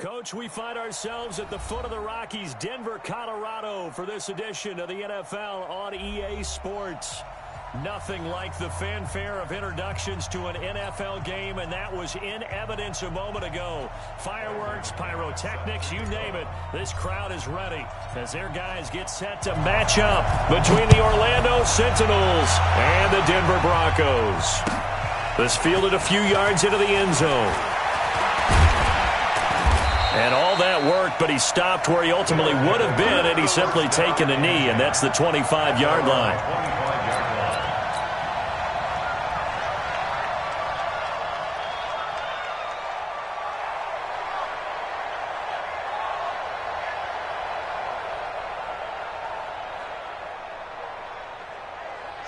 Coach, we find ourselves at the foot of the Rockies, Denver, Colorado, for this edition of the NFL on EA Sports. Nothing like the fanfare of introductions to an NFL game, and that was in evidence a moment ago. Fireworks, pyrotechnics, you name it. This crowd is ready as their guys get set to match up between the Orlando Sentinels and the Denver Broncos. This fielded a few yards into the end zone. And all that worked, but he stopped where he ultimately would have been had he simply taken a knee, and that's the 25-yard line.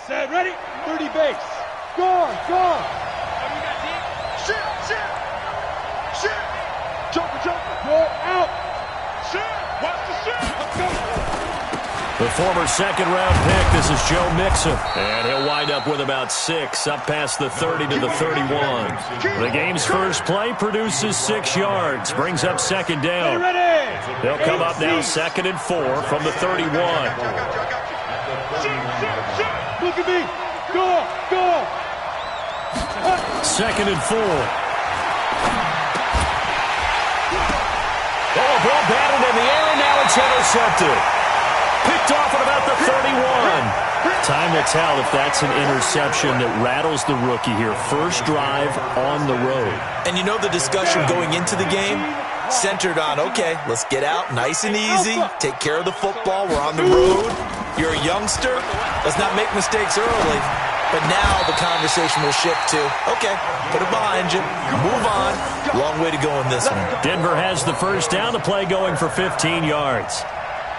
Set, ready, 30 base. Gone, gone. Shit, shit, shit. Joker, joker, go out. Shit, watch the shit. Let's go. The former second-round pick, this is Joe Mixon. And he'll wind up with about 6, up past the 30 to the 31. The game's first play produces 6 yards, brings up second down. They'll come up now 2nd and 4 from the 31. Look at me. Go, go. 2nd and 4. Oh, a ball batted in the air, and now it's intercepted. Picked off at about the 31. Time will tell if that's an interception that rattles the rookie here. First drive on the road. And you know the discussion going into the game? Centered on, okay, let's get out nice and easy, take care of the football, we're on the road. You're a youngster, let's not make mistakes early. But now the conversation will shift to, okay, put it behind you, move on. Long way to go in this one. Denver has the first down, the play going for 15 yards.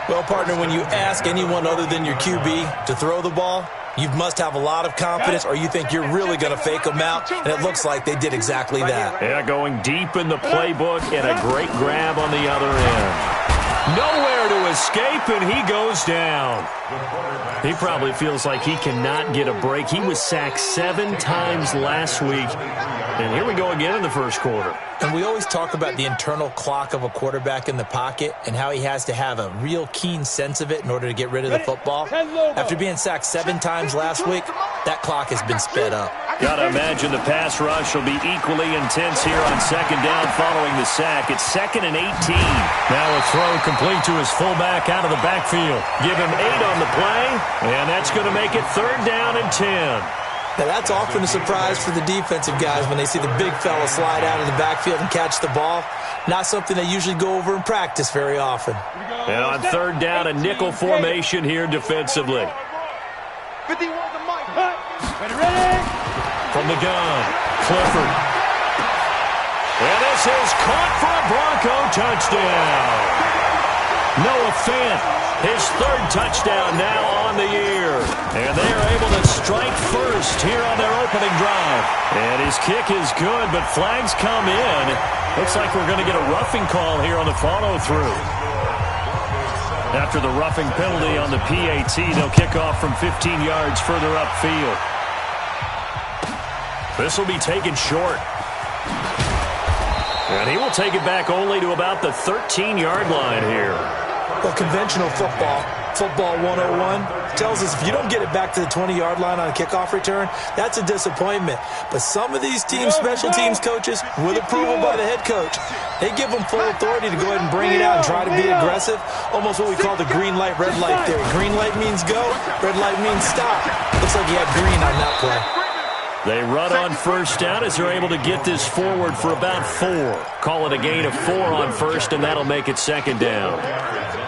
Well, partner, when you ask anyone other than your QB to throw the ball, you must have a lot of confidence, or you think you're really going to fake them out, and it looks like they did exactly that. Yeah, going deep in the playbook and a great grab on the other end. Nowhere to escape, and he goes down. He probably feels like he cannot get a break. He was sacked 7 times last week, and here we go again in the first quarter. And we always talk about the internal clock of a quarterback in the pocket and how he has to have a real keen sense of it in order to get rid of the football. After being sacked 7 times last week, that clock has been sped up. Gotta imagine the pass rush will be equally intense here on second down following the sack. It's 2nd and 18. Now a throw complete to his fullback out of the backfield. Give him 8 on the play, and that's going to make it 3rd down and 10. Now, that's often a surprise for the defensive guys when they see the big fella slide out of the backfield and catch the ball. Not something they usually go over in practice very often. And on 3rd down, a nickel formation here defensively. 51 to Mike. Ready? From the gun, Clifford. And this is caught for a Bronco touchdown. Noah Fant, his 3rd touchdown now on the year. And they are able to strike first here on their opening drive. And his kick is good, but flags come in. Looks like we're going to get a roughing call here on the follow-through. After the roughing penalty on the PAT, they'll kick off from 15 yards further upfield. This will be taken short. And he will take it back only to about the 13-yard line here. Well, conventional football 101, tells us if you don't get it back to the 20-yard line on a kickoff return, that's a disappointment. But some of these special teams coaches, with approval by the head coach, they give them full authority to go ahead and bring it out and try to be aggressive. Almost what we call the green light, red light theory. Green light means go, red light means stop. Looks like he had green on that play. They run on first down as they're able to get this forward for about 4. Call it a gain of 4 on first, and that'll make it 2nd down.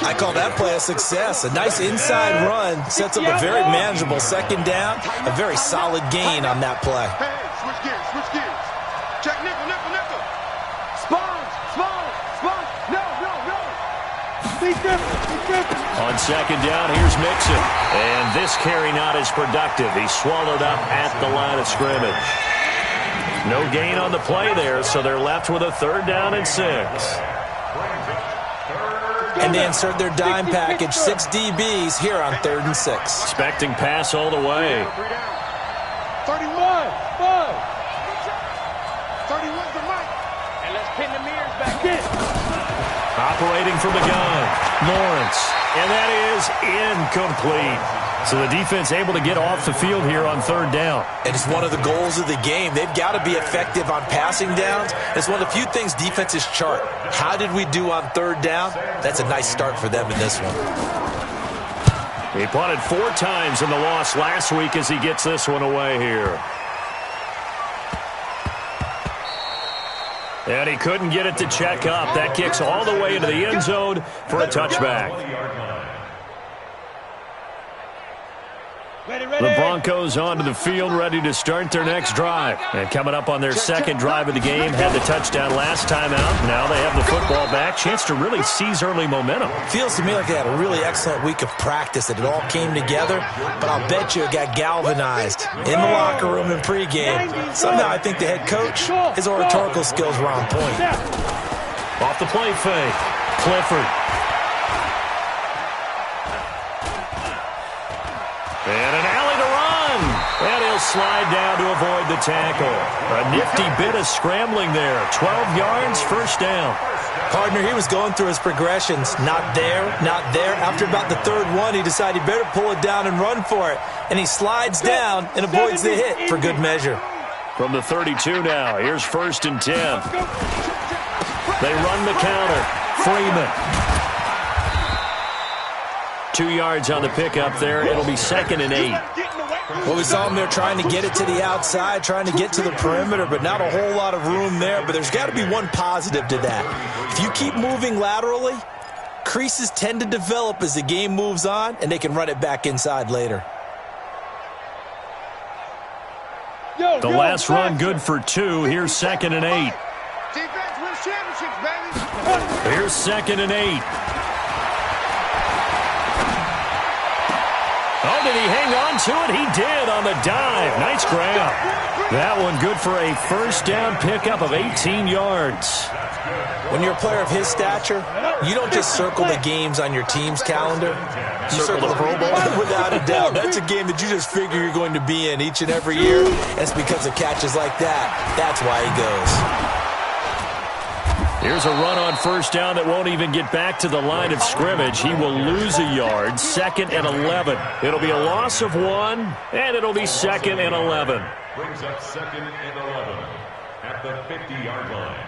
I call that play a success. A nice inside run sets up a very manageable 2nd down. A very solid gain on that play. Hey, switch gears. Check nickel. Spawns. No. Be different. On 2nd down, here's Mixon. And this carry not as productive. He's swallowed up at the line of scrimmage. No gain on the play there, so they're left with a 3rd down and 6. And they insert their dime package, 6 DBs here on 3rd and 6. Expecting pass all the way. 31, 5. 31 to Mike. And let's pin the mirrors back in. Operating from the gun, Lawrence. And that is incomplete. So the defense able to get off the field here on third down. And it's one of the goals of the game. They've got to be effective on passing downs. It's one of the few things defenses chart. How did we do on third down? That's a nice start for them in this one. He punted 4 times in the loss last week as he gets this one away here. And he couldn't get it to check up. That kicks all the way into the end zone for a touchback. The Broncos onto the field, ready to start their next drive. And coming up on their second drive of the game, had the touchdown last time out. Now they have the football back. Chance to really seize early momentum. Feels to me like they had a really excellent week of practice, that it all came together. But I'll bet you it got galvanized in the locker room in pregame. Somehow I think the head coach, his oratorical skills were on point. Off the play fake, Clifford. And an alley to run. And he'll slide down to avoid the tackle. A nifty bit of scrambling there. 12 yards, first down. Partner, he was going through his progressions. Not there, not there. After about the third one, he decided he better pull it down and run for it. And he slides down and avoids the hit for good measure. From the 32 now, here's 1st and 10. They run the counter. Freeman. 2 yards on the pickup there. It'll be 2nd and 8. Well, we saw him there trying to get it to the outside, trying to get to the perimeter, but not a whole lot of room there. But there's got to be one positive to that. If you keep moving laterally, creases tend to develop as the game moves on, and they can run it back inside later. The last run good for 2. Here's 2nd and 8. Defense wins championships, baby. Here's 2nd and 8. Oh, did he hang on to it? He did on the dive. Nice grab. That one good for a first down pickup of 18 yards. When you're a player of his stature, you don't just circle the games on your team's calendar. You circle the Pro Bowl. Without a doubt. That's a game that you just figure you're going to be in each and every year. And it's because of catches like that. That's why he goes. Here's a run on first down that won't even get back to the line of scrimmage. He will lose a yard. 2nd and 11. It'll be a loss of 1, and it'll be 2nd and 11. Brings up 2nd and 11 at the 50-yard line.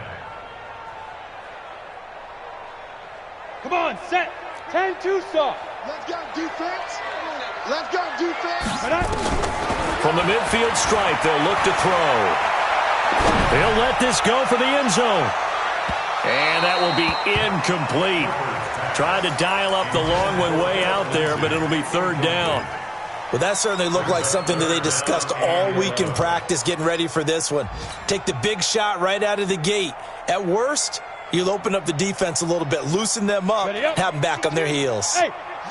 Come on, set. 10-2 stop. Let's go, defense. Let's go, defense. From the midfield stripe, they'll look to throw. They'll let this go for the end zone. And that will be incomplete. Tried to dial up the long one way out there, but it'll be 3rd down. Well, that certainly looked like something that they discussed all week in practice, getting ready for this one. Take the big shot right out of the gate. At worst, you'll open up the defense a little bit, loosen them up, have them back on their heels.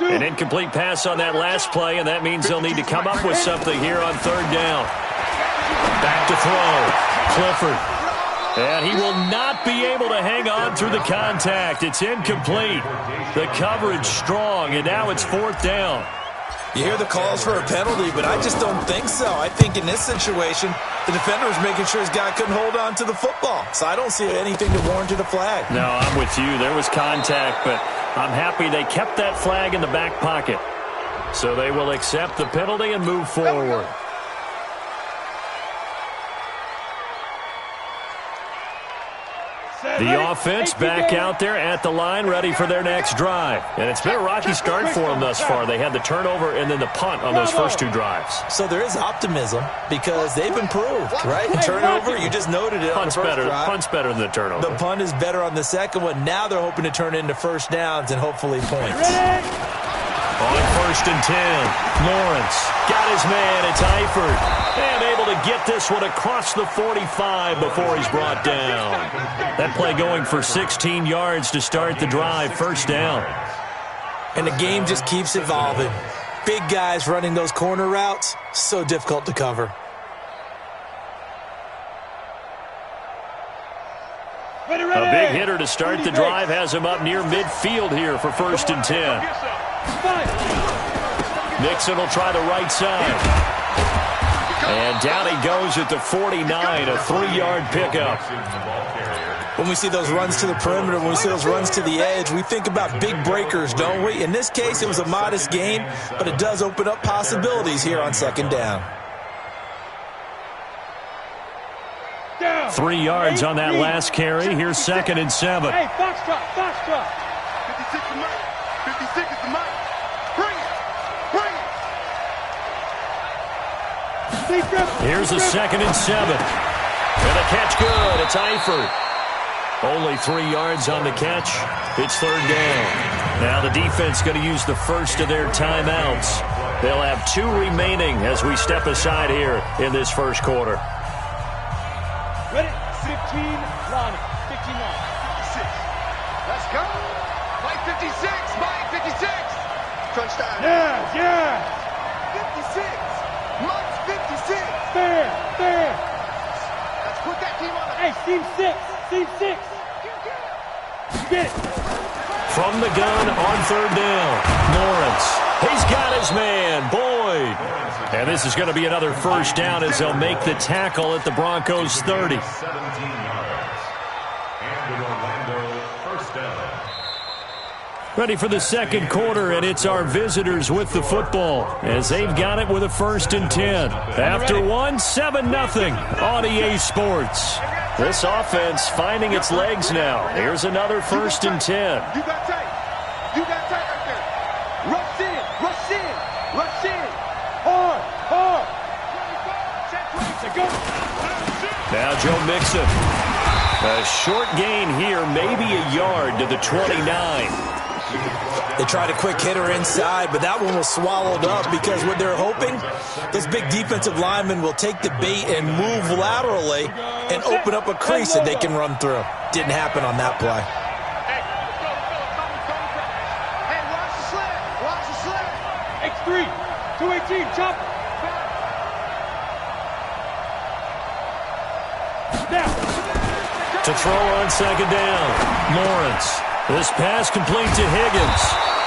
An incomplete pass on that last play, and that means they'll need to come up with something here on 3rd down. Back to throw. Clifford. And he will not be able to hang on through the contact. It's incomplete. The coverage strong, and now it's 4th down. You hear the calls for a penalty, but I just don't think so. I think in this situation, the defender was making sure his guy couldn't hold on to the football. So I don't see anything to warrant a flag. No, I'm with you. There was contact, but I'm happy they kept that flag in the back pocket. So they will accept the penalty and move forward. The offense back out there at the line, ready for their next drive. And it's been a rocky start for them thus far. They had the turnover and then the punt on those first 2 drives. So there is optimism because they've improved, right? Turnover, you just noted it on the first drive. Punt's better than the turnover. The punt is better on the second one. Now they're hoping to turn into first downs and hopefully points. On 1st and 10, Lawrence got his man. It's Eifert. And able to get this one across the 45 before he's brought down. That play going for 16 yards to start the drive. 1st down. And the game just keeps evolving. Big guys running those corner routes, so difficult to cover. A big hitter to start the drive has him up near midfield here for 1st and 10. Nixon will try the right side. And down he goes at the 49, a 3-yard pickup. When we see those runs to the perimeter, when we see those runs to the edge, we think about big breakers, don't we? In this case, it was a modest gain, but it does open up possibilities here on second down. 3 yards on that last carry. Here's 2nd and 7. Hey, foxtrot, foxtrot. 56 is mine. 56 is mine. Bring it. Bring it. Here's a 2nd and 7. And the catch good. It's Eifert. Only 3 yards on the catch. It's 3rd down. Now the defense going to use the first of their timeouts. They'll have 2 remaining as we step aside here in this first quarter. Ready? 15, Lonnie. 59. 56. Let's go. Mike 56. Mike 56. Touchdown. Yeah. 56. Mike's 56. Fair. Let's put that team on it. Hey, team 6. Team 6. Get it. From the gun on 3rd down. Lawrence. He's got his man, Boyd. And this is going to be another first down as they'll make the tackle at the Broncos 30. 17 yards. And an Orlando first down. Ready for the second quarter, and it's our visitors with the football as they've got it with a 1st and 10. After one, 7-0 on EA Sports. This offense finding its legs now. Here's another 1st and 10. You got tight. You got tight right there. Rush in. Rush in. Rush in. Hard. Now Joe Mixon. A short gain here, maybe a yard to the 29. They tried a quick hitter inside, but that one was swallowed up because what they're hoping, those big defensive linemen will take the bait and move laterally and open up a crease that they can run through. Didn't happen on that play. Hey, watch the slant. Watch the slant. X3. 218. Chop. To throw on 2nd down. Lawrence. This pass complete to Higgins.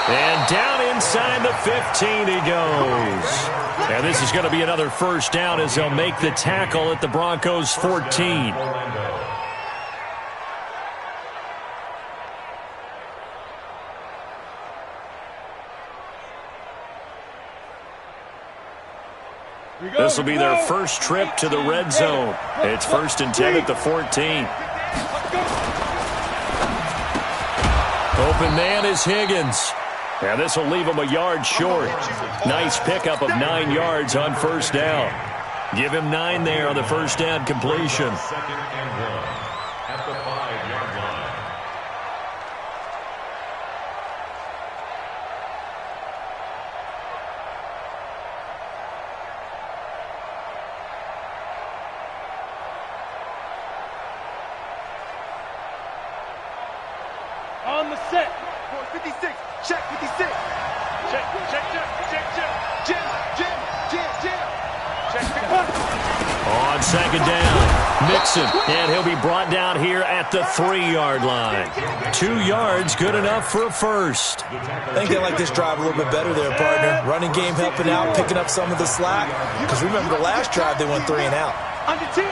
And down inside the 15 he goes. And this is going to be another first down as they'll make the tackle at the Broncos 14. This will be their first trip to the red zone. It's 1st and 10 at the 14. Open man is Higgins. And this will leave him a yard short. Nice pickup of 9 yards on 1st down. Give him 9 there on the 1st down completion. 2nd and 1 at the 5-yard line. On the set. 56. Check 56. Check. Jim. Check. On 2nd down, Mixon. And he'll be brought down here at the 3-yard line. 2 yards, good enough for a first. I think they like this drive a little bit better there, partner. Running game helping out, picking up some of the slack. Because remember the last drive, they went 3 and out. Under 10.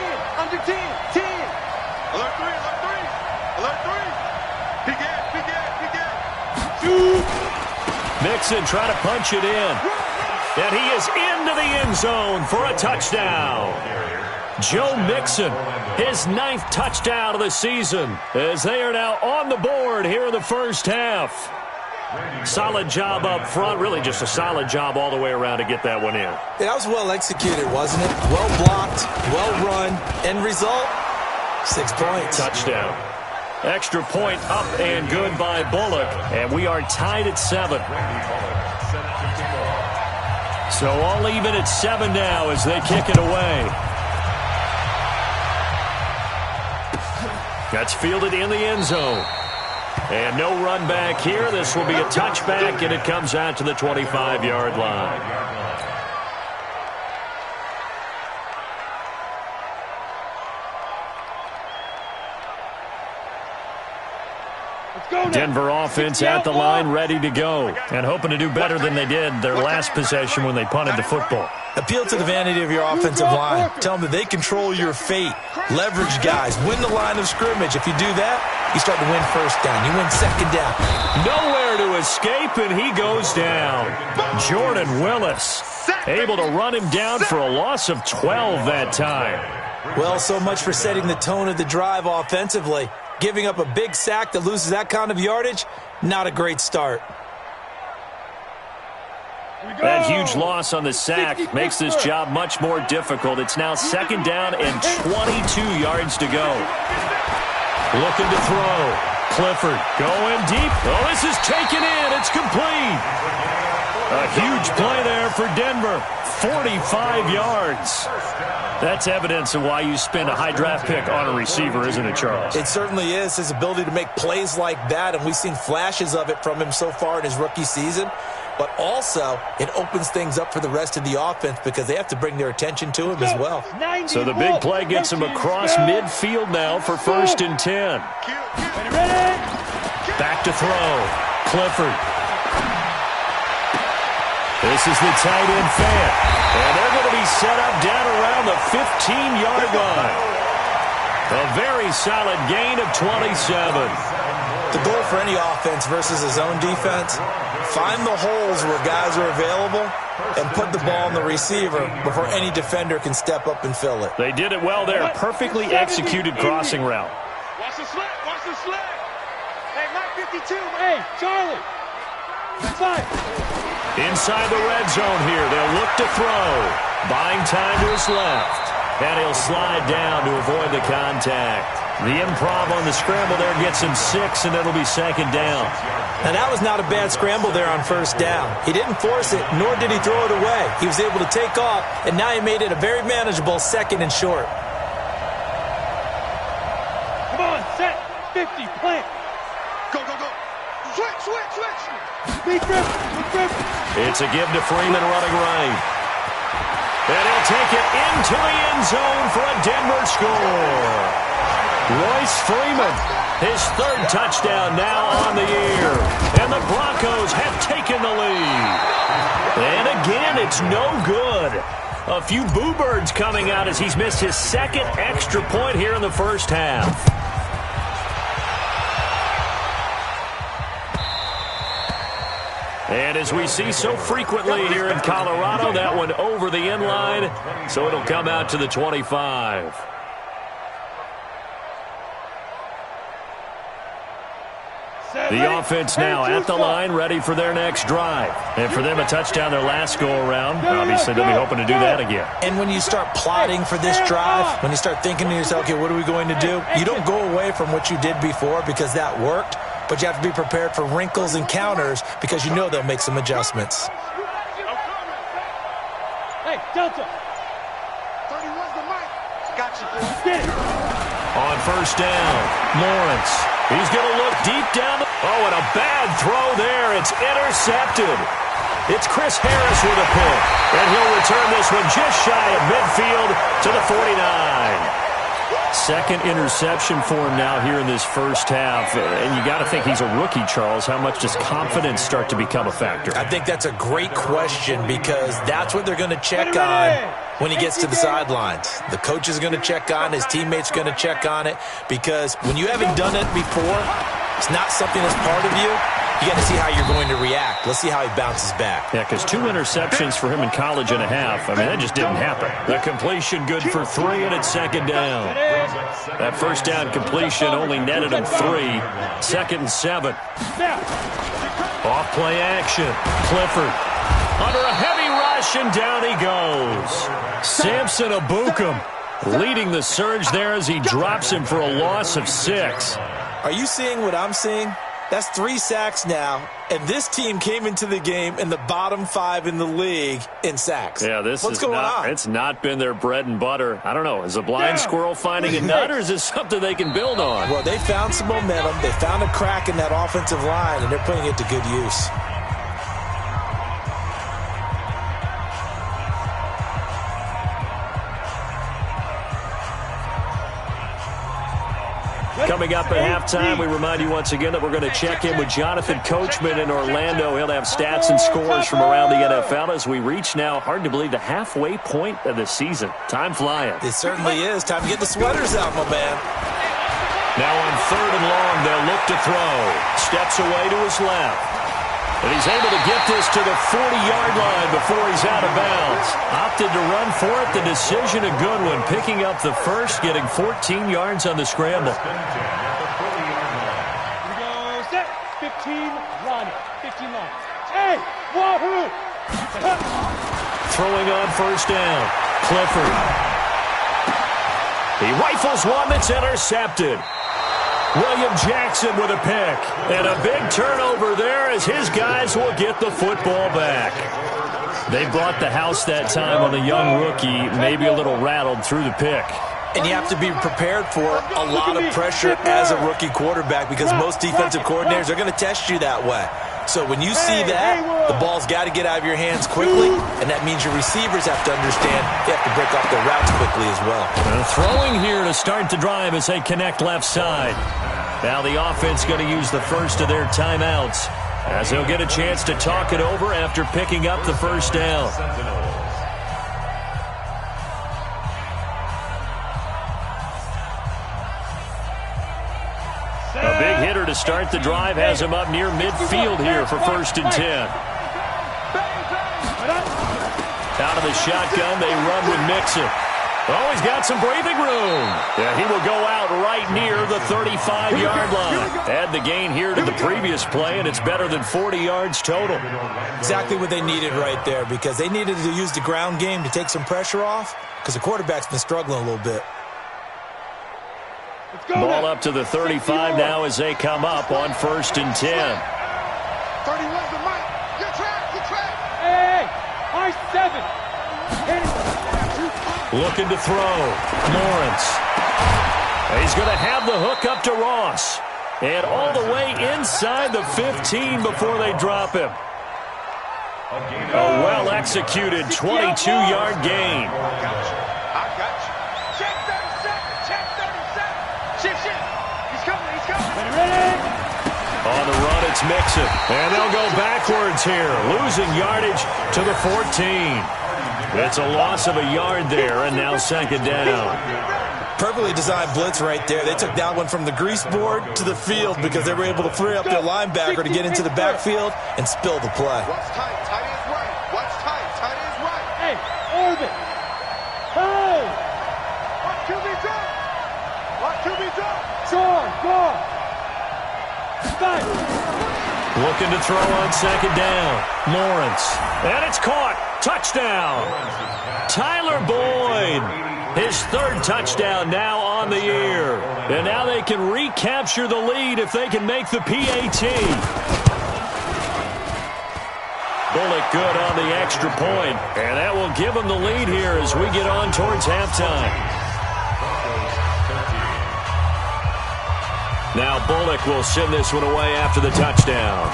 10. Alert 3. Alert 3. Peek out. Mixon trying to punch it in. And he is into the end zone for a touchdown. Joe Mixon, his 9th touchdown of the season, as they are now on the board here in the first half. Solid job up front, really just a solid job all the way around to get that one in. That was well executed, wasn't it? Well blocked, well run. End result, 6 points. Touchdown. Extra point up and good by Bullock, and we are tied at 7. So all even at 7 now as they kick it away. That's fielded in the end zone. And no run back here. This will be a touchback, and it comes out to the 25-yard line. Let's Denver offense at the line, ready to go, and hoping to do better than they did their last possession when they punted the football. Appeal to the vanity of your offensive line. Tell them that they control your fate. Leverage guys. Win the line of scrimmage. If you do that, you start to win first down. You win second down. Nowhere to escape, and he goes down. Jordan Willis able to run him down for a loss of 12 that time. Well, so much for setting the tone of the drive offensively. Giving up a big sack that loses that kind of yardage, not a great start. That huge loss on the sack makes this job much more difficult. It's now second down and 22 yards to go. Looking to throw. Clifford going deep. Oh, this is taken in. It's complete. A huge play there for Denver. 45 yards. That's evidence of why you spend a high draft pick on a receiver, isn't it, Charles? It certainly is. His ability to make plays like that, and we've seen flashes of it from him so far in his rookie season. But also, it opens things up for the rest of the offense because they have to bring their attention to him as well. So the big play gets him across midfield now for 1st and 10. Back to throw. Clifford. This is the tight end fan. And they're going to be set up down around the 15-yard line. A very solid gain of 27. The goal for any offense versus a zone defense, find the holes where guys are available and put the ball on the receiver before any defender can step up and fill it. They did it well there. Perfectly executed crossing route. Watch the slant. Watch the slant. Hey, Mike 52. Hey, Charlie. Inside the red zone here. They'll look to throw. Buying time to his left. And he'll slide down to avoid the contact. The improv on the scramble there gets him 6, and it'll be second down. Now, that was not a bad scramble there on first down. He didn't force it, nor did he throw it away. He was able to take off, and now he made it a very manageable 2nd and short. Come on, set. 50, plant. Go, go, go. Switch, switch, switch. Big grip, big grip. It's a give to Freeman running right. And he'll take it into the end zone for a Denver score. Royce Freeman, his 3rd touchdown now on the year. And the Broncos have taken the lead. And again, it's no good. A few boo birds coming out as he's missed his 2nd extra point here in the first half. And as we see so frequently here in Colorado, that one over the end line, so it'll come out to the 25. The offense now at the line, ready for their next drive. And for them, a touchdown their last go-around. Obviously, they'll be hoping to do that again. And when you start plotting for this drive, when you start thinking to yourself, okay, what are we going to do? You don't go away from what you did before because that worked, but you have to be prepared for wrinkles and counters because you know they'll make some adjustments. Hey, Delta. 31's the mic. Gotcha. Get it. On first down, Lawrence. He's going to look deep down. Oh, and a bad throw there. It's intercepted. It's Chris Harris with a pick. And he'll return this one just shy of midfield to the 49. 2nd interception for him now here in this first half. And you got to think he's a rookie, Charles. How much does confidence start to become a factor? I think that's a great question because that's what they're going to check on when he gets to the sidelines. The coach is going to check on, his teammates going to check on it because when you haven't done it before, it's not something that's part of you. You got to see how you're going to react. Let's see how he bounces back. Yeah, because 2 interceptions for him in college and a half. I mean, that just didn't happen. The completion good for 3, and it's second down. That first down completion only netted him 3. 2nd and 7. Off play action. Clifford under a heavy rush, and down he goes. Samson Ebukam leading the surge there as he drops him for a loss of 6. Are you seeing what I'm seeing? That's 3 sacks now, and this team came into the game in the bottom 5 in the league in sacks. Yeah, What's going on? It's not been their bread and butter. I don't know. Is a blind squirrel finding a nut, or is this something they can build on? Well, they found some momentum. They found a crack in that offensive line, and they're putting it to good use. Coming up at halftime, we remind you once again that we're going to check in with Jonathan Coachman in Orlando. He'll have stats and scores from around the NFL as we reach now, hard to believe, the halfway point of the season. Time flying. It certainly is. Time to get the sweaters out, my man. Now on 3rd and long, they'll look to throw. Steps away to his left. And he's able to get this to the 40-yard line before he's out of bounds. Opted to run for it. The decision a good one. Picking up the first, getting 14 yards on the scramble. Here we go, set. 15, line it. 15 line. Hey, wahoo! Throwing on 1st down. Clifford. He rifles one that's intercepted. William Jackson with a pick. And a big turnover there as his guys will get the football back. They brought the house that time on the young rookie, maybe a little rattled through the pick. And you have to be prepared for a lot of pressure as a rookie quarterback because most defensive coordinators are going to test you that way. So when you see that, the ball's got to get out of your hands quickly, and that means your receivers have to understand they have to break off their routes quickly as well. Throwing here to start the drive as they connect left side. Now the offense going to use the first of their timeouts as they'll get a chance to talk it over after picking up the 1st down. A big hitter to start the drive has him up near midfield here for 1st and 10. Out of the shotgun, they run with Mixon. Oh, he's got some breathing room. Yeah, he will go out right near the 35-yard line. Add the gain here to the previous play, and it's better than 40 yards total. Exactly what they needed right there because they needed to use the ground game to take some pressure off because the quarterback's been struggling a little bit. Ball up to the 35 now as they come up on 1st and 10. 31's the mic. Get track. Hey, high 7. Looking to throw. Lawrence. He's going to have the hook up to Ross. And all the way inside the 15 before they drop him. A well-executed 22-yard gain. I got you. Check 37. Check 37. He's coming. Ready? On the run, it's Mixon. And they'll go backwards here, losing yardage to the 14. It's a loss of a yard there, and now 2nd down. Perfectly designed blitz right there. They took that one from the grease board to the field because they were able to free up their linebacker to get into the backfield and spill the play. Watch tight. Tight is right. Watch tight. Tight is right. Hey, orbit. Hey. Watch QB drop. Watch QB drop. Gone. Looking to throw on 2nd down. Lawrence. And it's caught. Touchdown. Tyler Boyd. His 3rd touchdown now on the year. And now they can recapture the lead if they can make the PAT. Bullock good on the extra point. And that will give them the lead here as we get on towards halftime. Now Bullock will send this one away after the touchdown.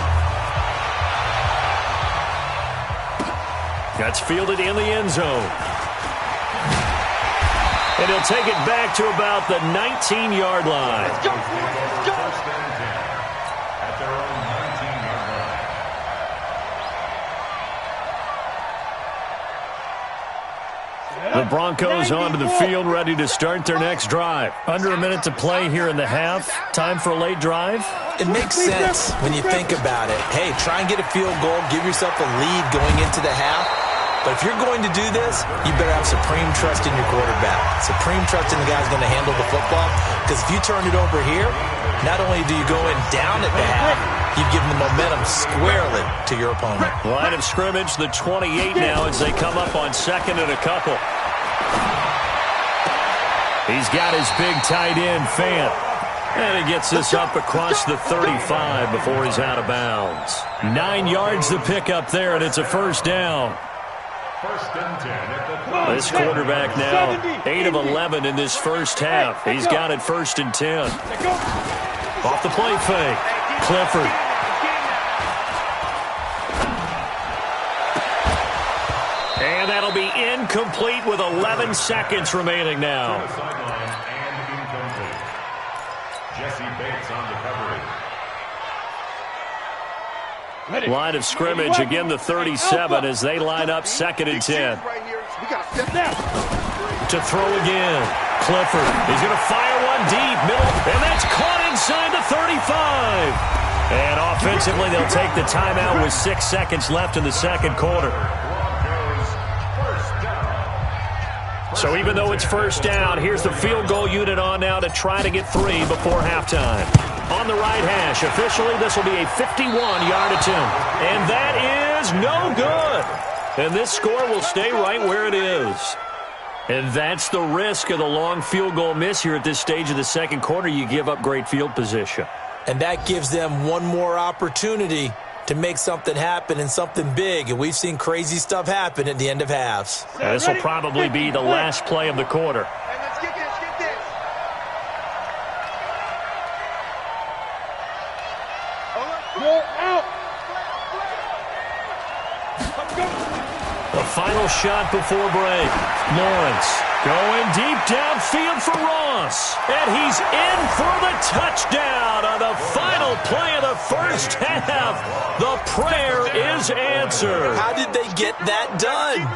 That's fielded in the end zone. And he'll take it back to about the 19-yard line. Let's go. At their own 19-yard line. The Broncos onto the field, ready to start their next drive. Under a minute to play here in the half. Time for a late drive. It makes sense when you think about it. Hey, try and get a field goal. Give yourself a lead going into the half. But if you're going to do this, you better have supreme trust in your quarterback. Supreme trust in the guy's going to handle the football. Because if you turn it over here, not only do you go in down at the half, you've given the momentum squarely to your opponent. Line of scrimmage, the 28 now as they come up on 2nd and a couple. He's got his big tight end, Fant. And he gets this up across the 35 before he's out of bounds. 9 yards to pick up there, and it's a 1st down. 1st and 10 at the This quarterback now 8 of 11 in this first half. He's got it 1st and 10. Off the play fake. Clifford. And that'll be incomplete with 11 seconds remaining now. Jesse Bates on the coverage. Line of scrimmage, again the 37 as they line up 2nd and 10. To throw again. Clifford. He's going to fire one deep, middle, and that's caught inside the 35. And offensively, they'll take the timeout with 6 seconds left in the second quarter. So even though it's first down, here's the field goal unit on now to try to get 3 before halftime. On the right hash, officially, this will be a 51-yard attempt. And that is no good. And this score will stay right where it is. And that's the risk of the long field goal miss here at this stage of the second quarter. You give up great field position. And that gives them one more opportunity to make something happen and something big. And we've seen crazy stuff happen at the end of halves. And this will probably be the last play of the quarter. Hey, let's get this, get this. Go out. The final shot before break. Lawrence going deep downfield for Ross. And he's in for the touchdown on the final play of the first half. The prayer is answered. How did they get that done?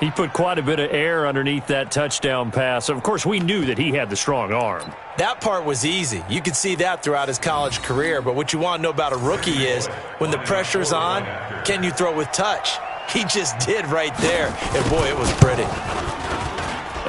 He put quite a bit of air underneath that touchdown pass. Of course, we knew that he had the strong arm. That part was easy. You could see that throughout his college career. But what you want to know about a rookie is when the pressure's on, can you throw with touch? He just did right there. And, boy, it was pretty.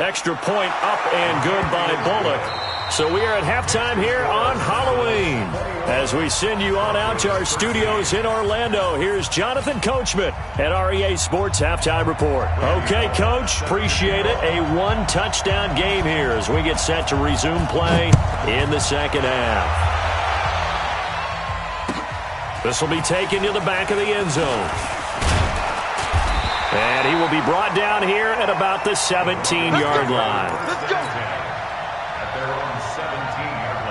Extra point up and good by Bullock. So we are at halftime here on Halloween. As we send you on out to our studios in Orlando, here's Jonathan Coachman at REA Sports Halftime Report. Okay, Coach, appreciate it. A one-touchdown game here as we get set to resume play in the second half. This will be taken to the back of the end zone. And he will be brought down here at about the 17-yard line. Let's go. At their own 17-yard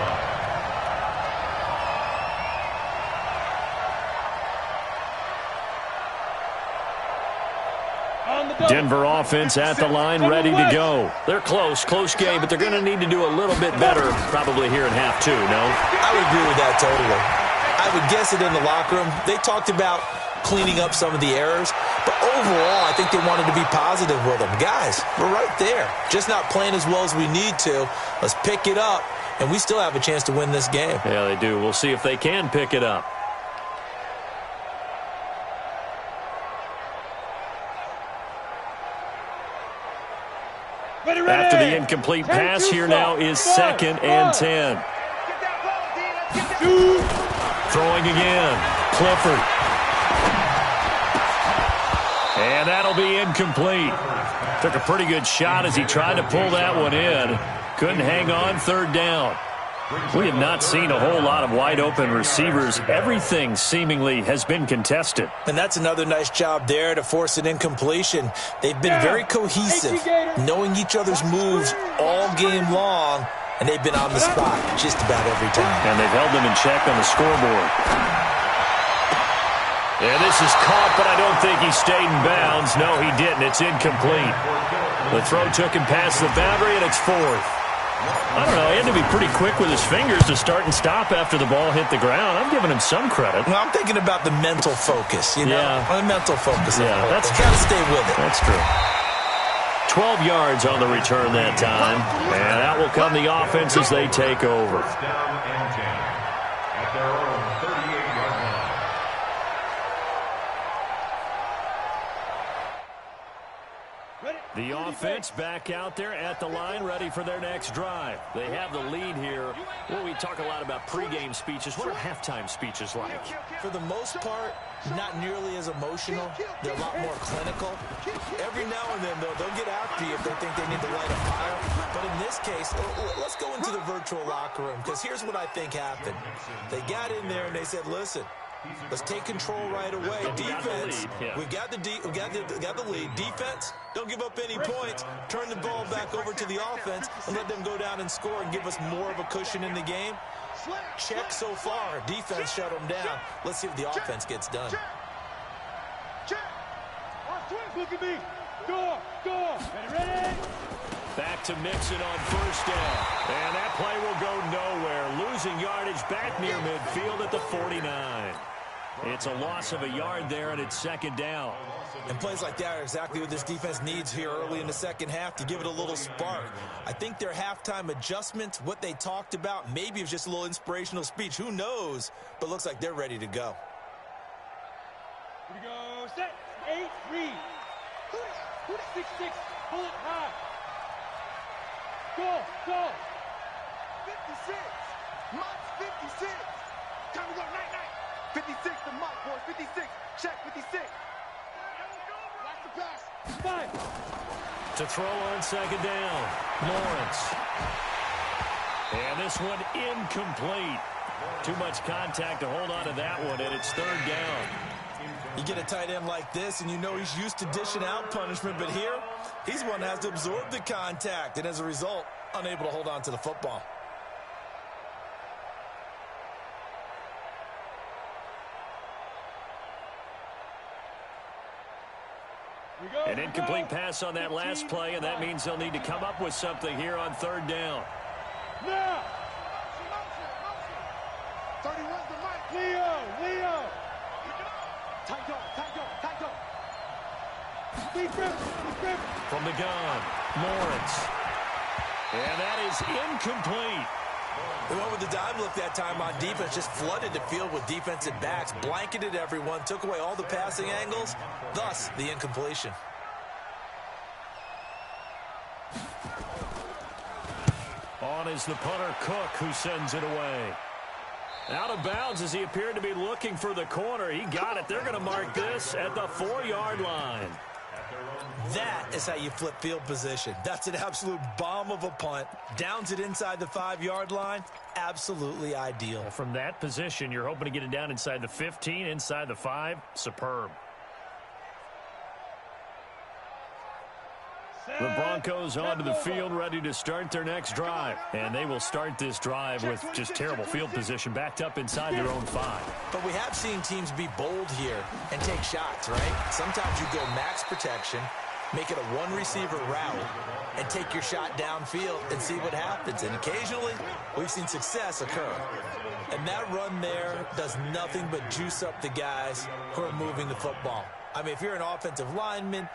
line. Denver offense at the line, ready to go. They're close game, but they're going to need to do a little bit better probably here in half 2, no? I would agree with that totally. I would guess it in the locker room. They talked about cleaning up some of the errors, but overall, I think they wanted to be positive with them. Guys, we're right there. Just not playing as well as we need to. Let's pick it up, and we still have a chance to win this game. Yeah, they do. We'll see if they can pick it up. After the incomplete pass, here now is 2nd and 10. Throwing again. Clifford. And that'll be incomplete. Took a pretty good shot as he tried to pull that one in. Couldn't hang on, 3rd down. We have not seen a whole lot of wide-open receivers. Everything seemingly has been contested. And that's another nice job there to force an incompletion. They've been very cohesive, knowing each other's moves all game long, and they've been on the spot just about every time. And they've held them in check on the scoreboard. And this is caught, but I don't think he stayed in bounds. No, he didn't. It's incomplete. The throw took him past the boundary, and it's 4th. I don't know. He had to be pretty quick with his fingers to start and stop after the ball hit the ground. I'm giving him some credit. Well, I'm thinking about the mental focus, you know? Yeah. The mental focus. Yeah, that's got to stay with it. That's true. 12 yards on the return that time. And that will come the offense as they take over. First down and 10 at their own 38-yard line. The offense back out there at the line, ready for their next drive. They have the lead here. Well, we talk a lot about pregame speeches. What are halftime speeches like? For the most part, not nearly as emotional. They're a lot more clinical. Every now and then, though, they'll get after you if they think they need to light a fire. But in this case, let's go into the virtual locker room, because here's what I think happened. They got in there and they said, listen, let's take control right away. Defense, we got the lead. Defense, don't give up any points. Turn the ball back over to the offense and let them go down and score and give us more of a cushion in the game. Check so far. Defense shut them down. Let's see if the offense gets done. Look at me. Go. Ready? Back to mix it on first down. And that play will go nowhere. Losing yardage back near midfield at the 49. It's a loss of a yard there, and it's second down. And plays like that are exactly what this defense needs here early in the second half to give it a little spark. I think their halftime adjustments, what they talked about, maybe it was just a little inspirational speech. Who knows? But looks like they're ready to go. Here we go. Set. 8, read. 6-6. Pull it high. Go. 56. Mott's 56. Time to go. Night. 56 to Mott, boys. 56. Check 56. Watch the pass. 5. To throw on second down, Lawrence. And this one incomplete. Too much contact to hold on to that one, and it's third down. You get a tight end like this, and you know he's used to dishing out punishment, but here, he's one that has to absorb the contact, and as a result, unable to hold on to the football. An incomplete pass on that last play, and that means they'll need to come up with something here on third down. Now! 31's the mic. Leo! Tight dog. Defense. From the gun, Lawrence. And that is incomplete. They went with the dive look that time on defense, just flooded the field with defensive backs, blanketed everyone, took away all the passing angles, thus the incompletion. On is the punter, Cook, who sends it away. Out of bounds as he appeared to be looking for the corner. He got it. They're going to mark this at the 4-yard line. That is how you flip field position. That's an absolute bomb of a punt. Downs it inside the 5-yard line. Absolutely ideal. Well, from that position, you're hoping to get it down inside the 15, inside the 5. Superb. The Broncos onto the field, ready to start their next drive. And they will start this drive with just terrible field position, backed up inside their own 5. But we have seen teams be bold here and take shots, right? Sometimes you go max protection, make it a one-receiver route, and take your shot downfield and see what happens. And occasionally, we've seen success occur. And that run there does nothing but juice up the guys who are moving the football. I mean, if you're an offensive lineman,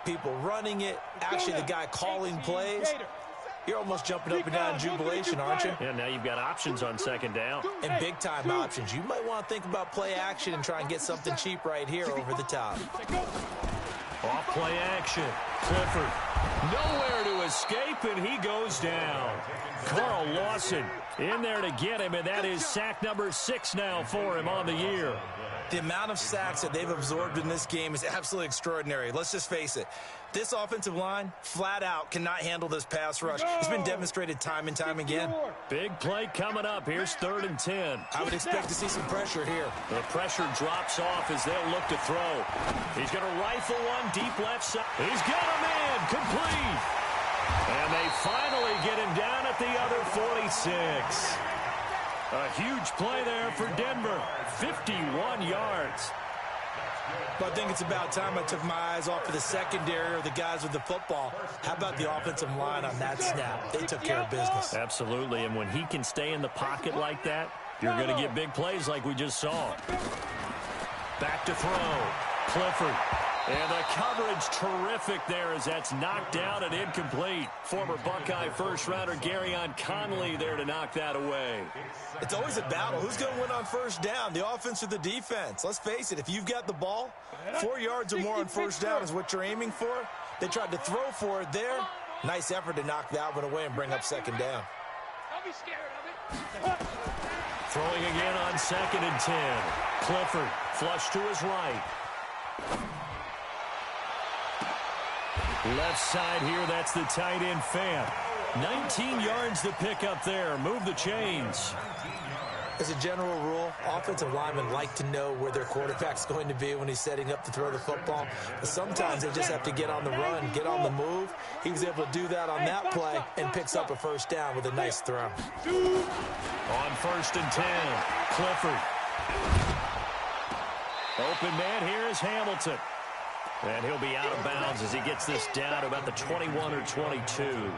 people running it, actually the guy calling plays, you're almost jumping up and down in jubilation, aren't you? Yeah, now you've got options on second down. And big-time options. You might want to think about play action and try and get something cheap right here over the top. Off play action. Clifford. Nowhere to escape, and he goes down. Carl Lawson in there to get him, and that is sack number 6 now for him on the year. The amount of sacks that they've absorbed in this game is absolutely extraordinary. Let's just face it. This offensive line, flat out, cannot handle this pass rush. It's been demonstrated time and time again. Big play coming up. Here's 3rd and 10. I would expect to see some pressure here. The pressure drops off as they'll look to throw. He's going to rifle one deep left side. He's got a man. Complete. And they finally get him down at the other 46. A huge play there for Denver. 51 yards. But I think it's about time I took my eyes off of the secondary or the guys with the football. How about the offensive line on that snap? They took care of business. Absolutely, and when he can stay in the pocket like that, you're going to get big plays like we just saw. Back to throw. Clifford. And the coverage terrific there as that's knocked down and incomplete. Former Buckeye first-rounder Garyon Conley there to knock that away. It's always a battle. Who's going to win on first down, the offense or the defense? Let's face it, if you've got the ball, 4 yards or more on first down is what you're aiming for. They tried to throw for it there. Nice effort to knock that one away and bring up second down. Don't be scared of it. Throwing again on 2nd and 10. Clifford flush to his right. Left side here, that's the tight end Fant. 19 yards to pick up there. Move the chains. As a general rule, offensive linemen like to know where their quarterback's going to be when he's setting up to throw the football. But sometimes they just have to get on the run, get on the move. He was able to do that on that play and picks up a first down with a nice throw. On 1st and 10, Clifford. Open man here is Hamilton. And he'll be out of bounds as he gets this down to about the 21 or 22.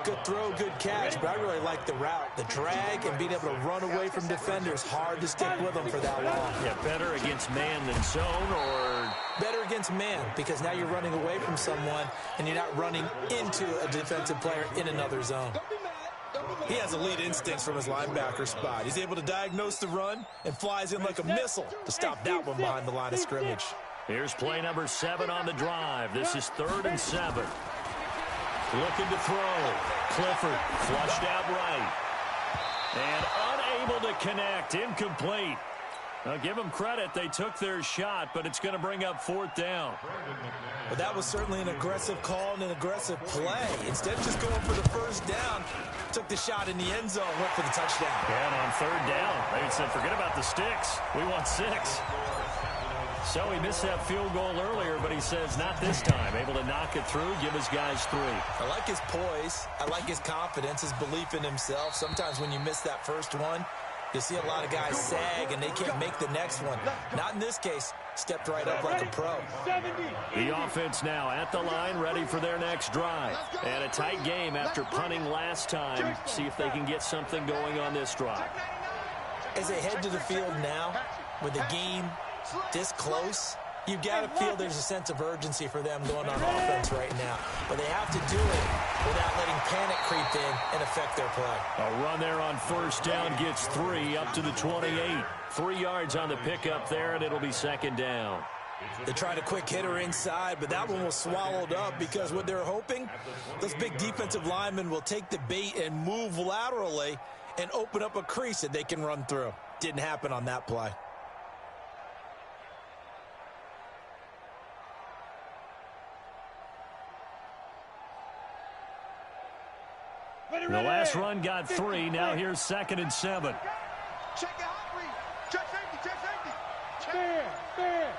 Good throw, good catch, but I really like the route. The drag and being able to run away from defenders, hard to stick with them for that long. Yeah, better against man than zone, or better against man, because now you're running away from someone and you're not running into a defensive player in another zone. He has elite instincts from his linebacker spot. He's able to diagnose the run and flies in like a missile to stop that one behind the line of scrimmage. Here's play number 7 on the drive. This is 3rd and 7. Looking to throw. Clifford flushed out right. And unable to connect. Incomplete. Now, give them credit. They took their shot, but it's going to bring up 4th down. But that was certainly an aggressive call and an aggressive play. Instead of just going for the first down, took the shot in the end zone, went for the touchdown. And on 3rd down, they said, forget about the sticks. We want 6. So he missed that field goal earlier, but he says not this time. Able to knock it through, give his guys 3. I like his poise. I like his confidence, his belief in himself. Sometimes when you miss that first one, you see a lot of guys sag and they can't make the next one. Not in this case. Stepped right up like a pro. The offense now at the line, ready for their next drive. And a tight game after punting last time. See if they can get something going on this drive. As they head to the field now, with the game this close, you've got to feel there's a sense of urgency for them going on offense right now. But they have to do it without letting panic creep in and affect their play. A run there on 1st down gets 3 up to the 28. 3 yards on the pickup there, and it'll be 2nd down. They tried a quick hitter inside, but that one was swallowed up because what they're hoping, those big defensive linemen will take the bait and move laterally and open up a crease that they can run through. Didn't happen on that play. The last run got 3. Now here's 2nd and 7. Check the hot read. Check safety. Check safety. Fair.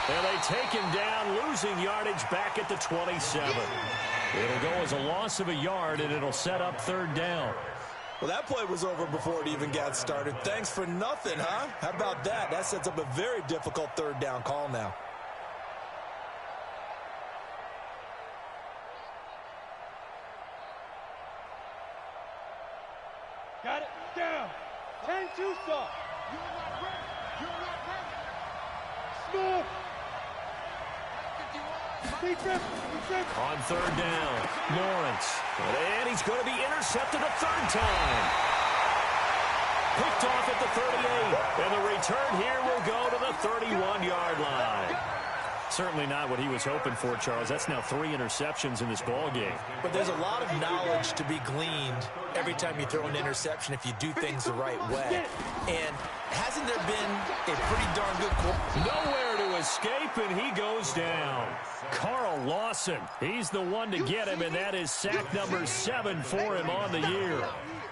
And they take him down, losing yardage back at the 27. It'll go as a loss of a yard, and it'll set up 3rd down. Well, that play was over before it even got started. Thanks for nothing, huh? How about that? That sets up a very difficult 3rd down call now. Got it. Down. 10 too soft. You're not ready. You're not ready. Smooth. Defense. On 3rd down, Lawrence. And he's going to be intercepted a 3rd time. Picked off at the 38. And the return here will go to the 31-yard line. Certainly not what he was hoping for, Charles. That's now 3 interceptions in this ball game. But there's a lot of knowledge to be gleaned every time you throw an interception if you do things the right way. And hasn't there been a pretty darn good call? Nowhere to escape, and he goes down. Carl Lawson, he's the one to get him, and that is sack number 7 for him on the year.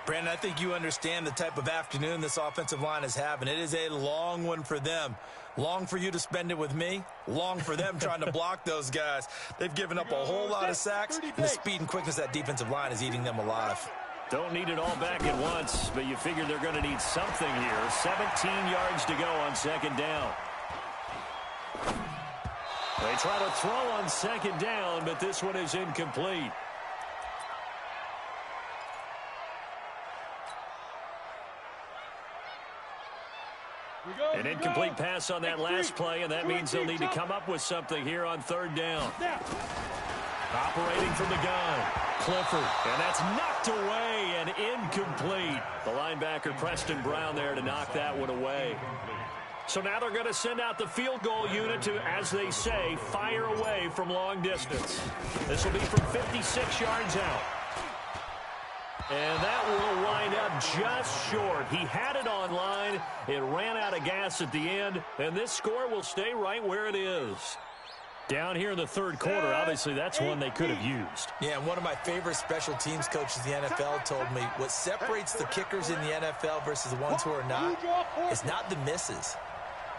Brandon, I think you understand the type of afternoon this offensive line is having. It is a long one for them. Long for you to spend it with me. Long for them trying to block those guys. They've given up a whole lot of sacks, and the speed and quickness of that defensive line is eating them alive. Don't need it all back at once, but you figure they're going to need something here. 17 yards to go on 2nd down. They try to throw on 2nd down, but this one is incomplete. An incomplete pass on that last play, and that means they'll need to come up with something here on 3rd down. Operating from the gun, Clifford, and that's knocked away and incomplete. The linebacker, Preston Brown, there to knock that one away. So now they're going to send out the field goal unit to, as they say, fire away from long distance. This will be from 56 yards out. And that will wind up just short. He had it on line. It ran out of gas at the end, and this score will stay right where it is. Down here in the 3rd quarter, obviously that's one they could have used. Yeah, and one of my favorite special teams coaches in the NFL told me what separates the kickers in the NFL versus the ones who are not is not the misses.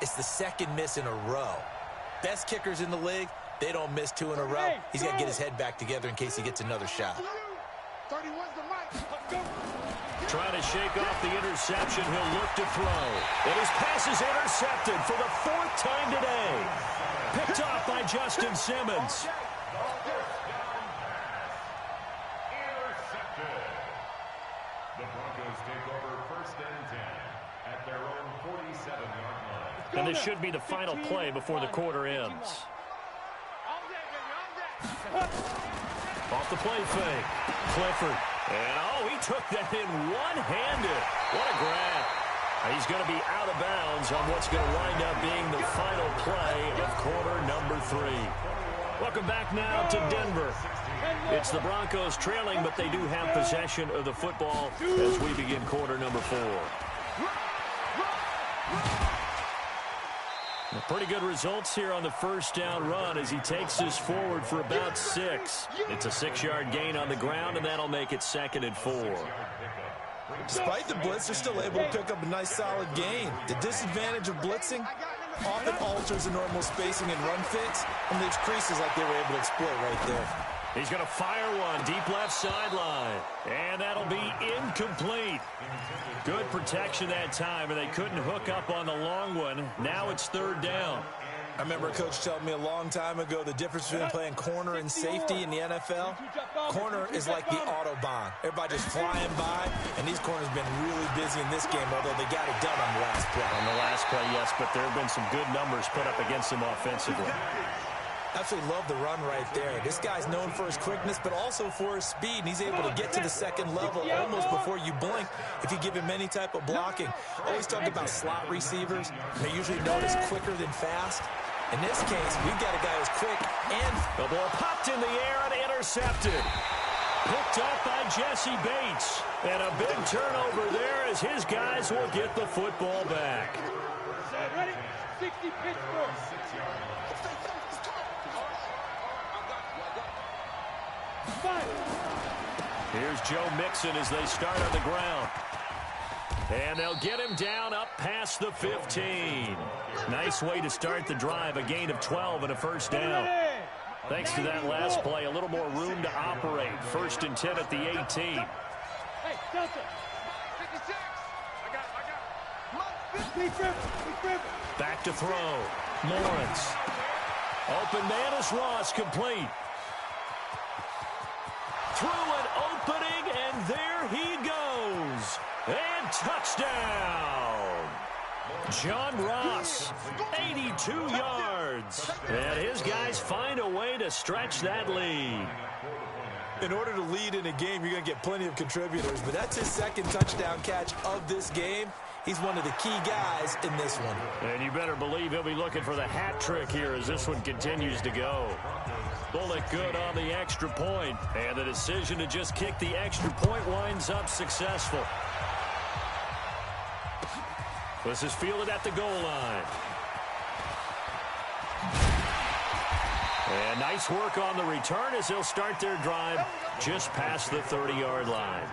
It's the 2nd miss in a row. Best kickers in the league, they don't miss 2 in a row. He's got to get his head back together in case he gets another shot. 31's the mic. Trying to shake off the interception. He'll look to throw. And his pass is intercepted for the 4th time today. up by Justin Simmons. Intercepted. The Broncos take over 1st and 10 at their own 47-yard line. And this should be the final play before the quarter ends. Off the play fake. Clifford. And, oh, he took that in one-handed. What a grab. He's going to be out of bounds on what's going to wind up being the final play of quarter number 3. Welcome back now to Denver. It's the Broncos trailing, but they do have possession of the football as we begin quarter number 4. Pretty good results here on the first down run as he takes this forward for about 6. It's a 6-yard gain on the ground, and that'll make it 2nd and 4. Despite the blitz, they're still able to pick up a nice solid gain. The disadvantage of blitzing often alters the normal spacing and run fits, and leaves creases like they were able to exploit right there. He's going to fire one deep left sideline, and that'll be incomplete. Good protection that time, and they couldn't hook up on the long one. Now it's 3rd down. I remember a coach telling me a long time ago the difference between playing corner and safety in the NFL. Corner is like the Autobahn. Everybody just flying by, and these corners have been really busy in this game, although they got it done on the last play. On the last play, yes, but there have been some good numbers put up against him offensively. Absolutely love the run right there. This guy's known for his quickness, but also for his speed, and he's able to get to the 2nd level almost before you blink if you give him any type of blocking. Always talk about slot receivers. They're usually known as quicker than fast. In this case, we've got a guy who's quick and... The ball popped in the air and intercepted. Picked up by Jesse Bates. And a big turnover there as his guys will get the football back. Ready? 60 Pittsburgh. Here's Joe Mixon as they start on the ground. And they'll get him down up past the 15. Nice way to start the drive, a gain of 12 and a 1st down. Thanks to that last play, a little more room to operate. 1st and 10 at the 18. Hey, Delta. 56. I got it. Back to throw. Lawrence. Open man is Ross, complete. Through an opening, and there he goes. And touchdown. John Ross, 82 yards. And his guys find a way to stretch that lead. In order to lead in a game, you're going to get plenty of contributors, but that's his 2nd touchdown catch of this game. He's one of the key guys in this one. And you better believe he'll be looking for the hat trick here as this one continues to go. Bullet good on the extra point, and the decision to just kick the extra point winds up successful. This is fielded at the goal line. And nice work on the return as they'll start their drive just past the 30-yard line.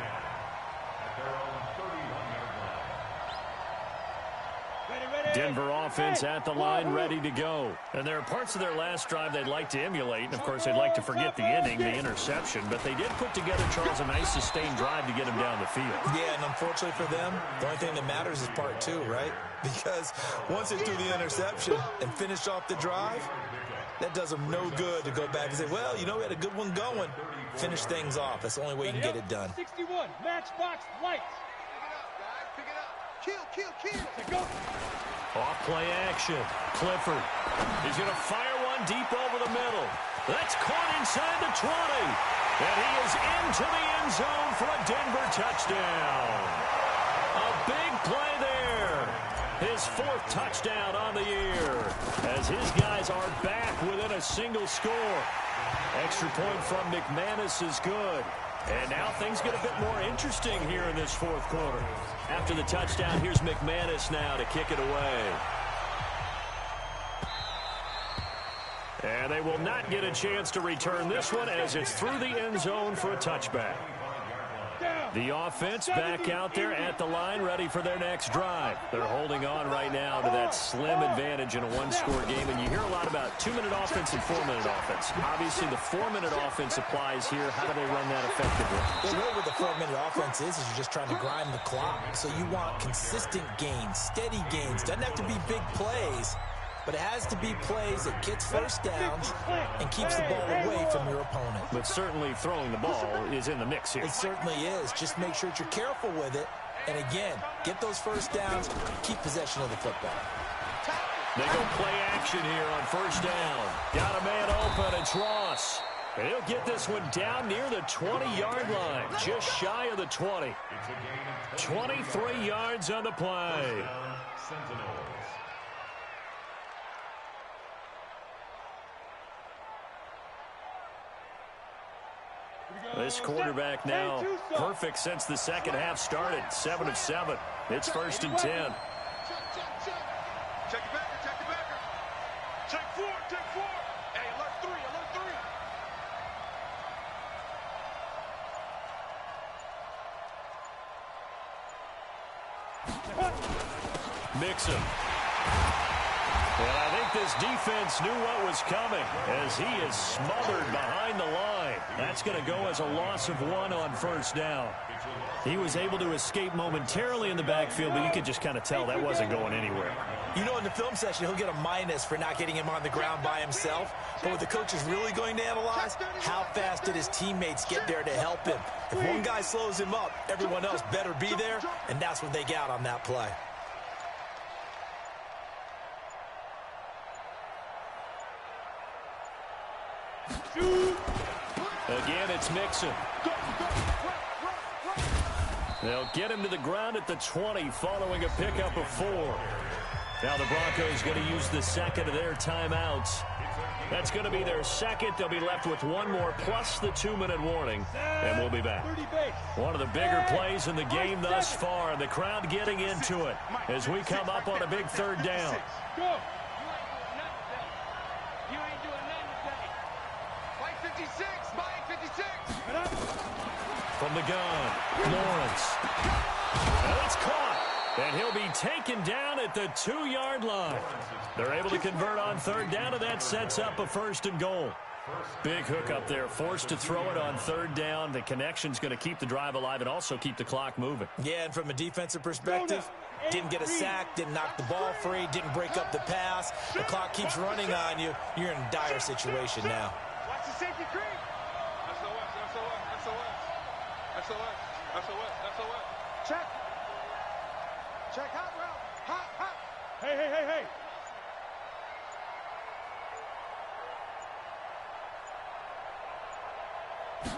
Denver offense at the line, ready to go. And there are parts of their last drive they'd like to emulate. And, of course, they'd like to forget the inning, the interception. But they did put together, Charles, a nice sustained drive to get him down the field. Yeah, and unfortunately for them, the only thing that matters is part 2, right? Because once they threw the interception and finished off the drive, that does them no good to go back and say, well, you know, we had a good one going. Finish things off. That's the only way you can get it done. 61, matchbox lights. Pick it up. Kill. Go. Off play action. Clifford. He's going to fire one deep over the middle. That's caught inside the 20. And he is into the end zone for a Denver touchdown. A big play there. His 4th touchdown on the year as his guys are back within a single score. Extra point from McManus is good. And now things get a bit more interesting here in this 4th quarter. After the touchdown, here's McManus now to kick it away. And they will not get a chance to return this one as it's through the end zone for a touchback. The offense back out there at the line, ready for their next drive. They're holding on right now to that slim advantage in a one-score game, and you hear a lot about 2-minute offense and 4-minute offense. Obviously, the 4-minute offense applies here. How do they run that effectively? Well, really what the 4-minute offense is you're just trying to grind the clock. So you want consistent gains, steady gains. Doesn't have to be big plays, but it has to be plays that gets first downs and keeps the ball away from your opponent. But certainly throwing the ball is in the mix here. It certainly is. Just make sure that you're careful with it. And again, get those first downs, keep possession of the football. They go play action here on first down. Got a man open. It's Ross. And he'll get this one down near the 20-yard line, just shy of the 20. 23 yards on the play. This quarterback now perfect since the second half started. 7 of 7. It's first and 10. Check it back. Check it back. Check 4. Check 4. Hey, alert 3. Alert 3. Mixon. And I think this defense knew what was coming as he is smothered behind the line. That's going to go as a loss of 1 on first down. He was able to escape momentarily in the backfield, but you could just kind of tell that wasn't going anywhere. You know, in the film session, he'll get a minus for not getting him on the ground by himself. But what the coach is really going to analyze, how fast did his teammates get there to help him? If one guy slows him up, everyone else better be there, and that's what they got on that play. Again, it's Mixon. They'll get him to the ground at the 20 following a pickup of 4. Now the Broncos going to use the second of their timeouts. That's going to be their second. They'll be left with 1 more plus the 2-minute warning, and we'll be back. One of the bigger plays in the game thus far. The crowd getting into it as we come up on a big third down. Go. You ain't doing nothing today. Mike 56. Mike 56. From the gun, Lawrence. And it's caught. And he'll be taken down at the 2-yard line. They're able to convert on third down, and that sets up a first and goal. Big hook up there, forced to throw it on third down. The connection's going to keep the drive alive and also keep the clock moving. Yeah, and from a defensive perspective, didn't get a sack, didn't knock the ball free, didn't break up the pass. The clock keeps running on you. You're in a dire situation now. Watch the safety creep. SOS. Check. Check hot route. Hot.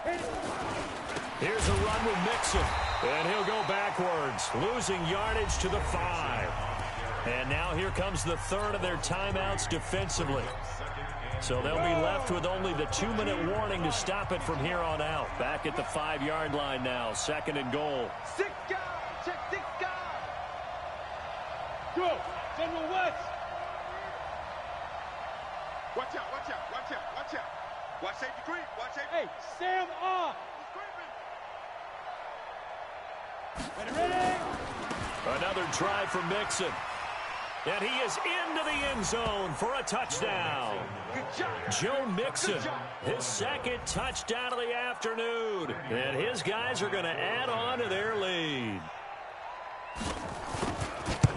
Hey. Here's a run with Mixon, and he'll go backwards, losing yardage to the 5. And now here comes the third of their timeouts defensively. So they'll be left with only the 2-minute warning to stop it from here on out. Back at the 5-yard line now, second and goal. 6 guys. Check 6 guys. Go. General West. Watch out. Watch safety creep. Watch safety. Hey, Sam off. Ready. Another try for Mixon. And he is into the end zone for a touchdown. Joe Mixon, his second touchdown of the afternoon. And his guys are going to add on to their lead.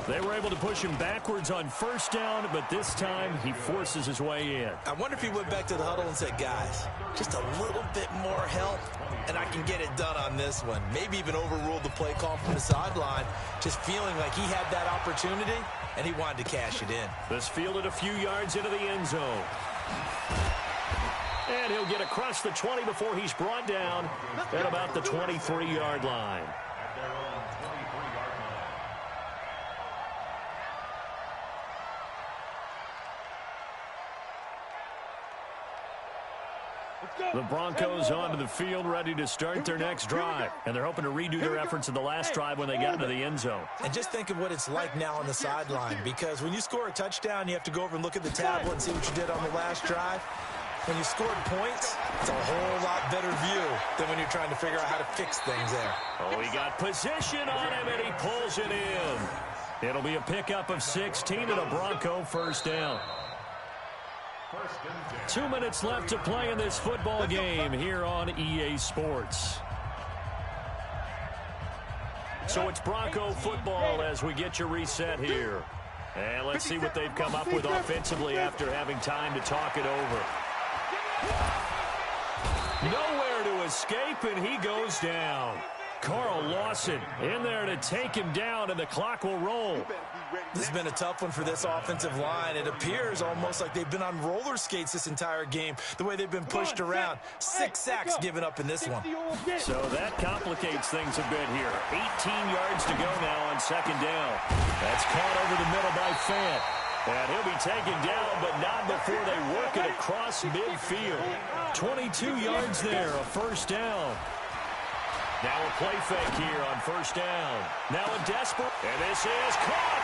They were able to push him backwards on first down, but this time he forces his way in. I wonder if he went back to the huddle and said, guys, just a little bit more help, and I can get it done on this one. Maybe even overruled the play call from the sideline, just feeling like he had that opportunity, and he wanted to cash it in. This fielded a few yards into the end zone. And he'll get across the 20 before he's brought down at about the 23-yard line. The Broncos onto the field, ready to start their next drive. And they're hoping to redo their efforts in the last drive when they got into the end zone. And just think of what it's like now on the sideline, because when you score a touchdown, you have to go over and look at the tablet and see what you did on the last drive. When you scored points, it's a whole lot better view than when you're trying to figure out how to fix things there. Oh, he got position on him, and he pulls it in. It'll be a pickup of 16 and a Bronco first down. 2 minutes left to play in this football game here on EA Sports. So it's Bronco football as we get you reset here. And let's see what they've come up with offensively after having time to talk it over. Nowhere to escape, and he goes down. Carl Lawson in there to take him down, and the clock will roll. This has been a tough one for this offensive line. It appears almost like they've been on roller skates this entire game, the way they've been pushed around. 6 sacks given up in this one. So that complicates things a bit here. 18 yards to go now on second down. That's caught over the middle by Fant. And he'll be taken down, but not before they work it across midfield. 22 yards there, a first down. Now a play fake here on first down. Now a desperate, and this is caught.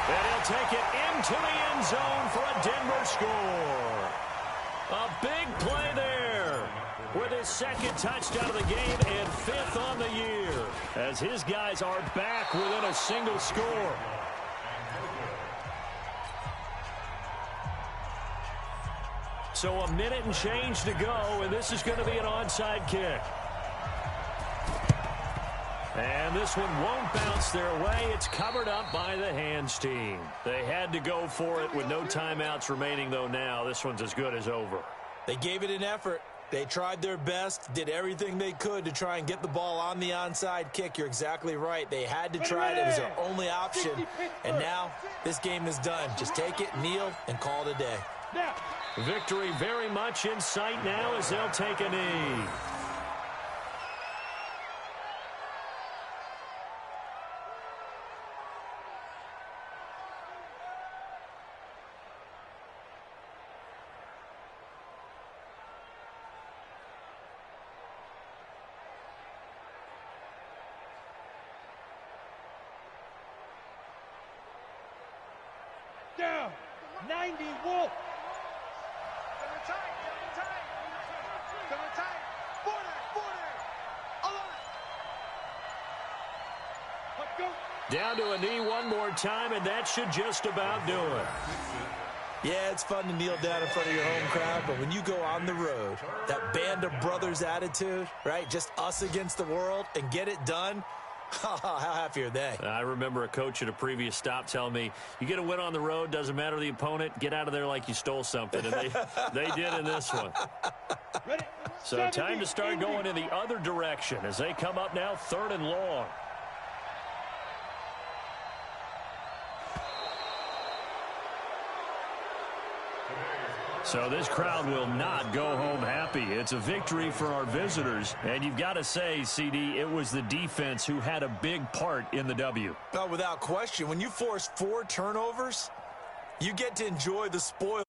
And he'll take it into the end zone for a Denver score. A big play there with his second touchdown of the game and 5th on the year, as his guys are back within a single score. So a minute and change to go, and this is going to be an onside kick. And this one won't bounce their way. It's covered up by the hands team. They had to go for it with no timeouts remaining, though now. This one's as good as over. They gave it an effort. They tried their best, did everything they could to try and get the ball on the onside kick. You're exactly right. They had to try it. It was their only option. And now this game is done. Just take it, kneel, and call it a day. Victory very much in sight now as they'll take a knee. Down. 90 Wolf. Down to a knee one more time, and that should just about do it. Yeah, it's fun to kneel down in front of your home crowd, but when you go on the road, that band of brothers attitude, right, just us against the world, and get it done, how happy are they? I remember a coach at a previous stop telling me, you get a win on the road, doesn't matter the opponent, get out of there like you stole something, and they did in this one. So time to start going in the other direction as they come up now 3rd and long. So this crowd will not go home happy. It's a victory for our visitors. And you've got to say, CD, it was the defense who had a big part in the W. Oh, without question. When you force 4 turnovers, you get to enjoy the spoil.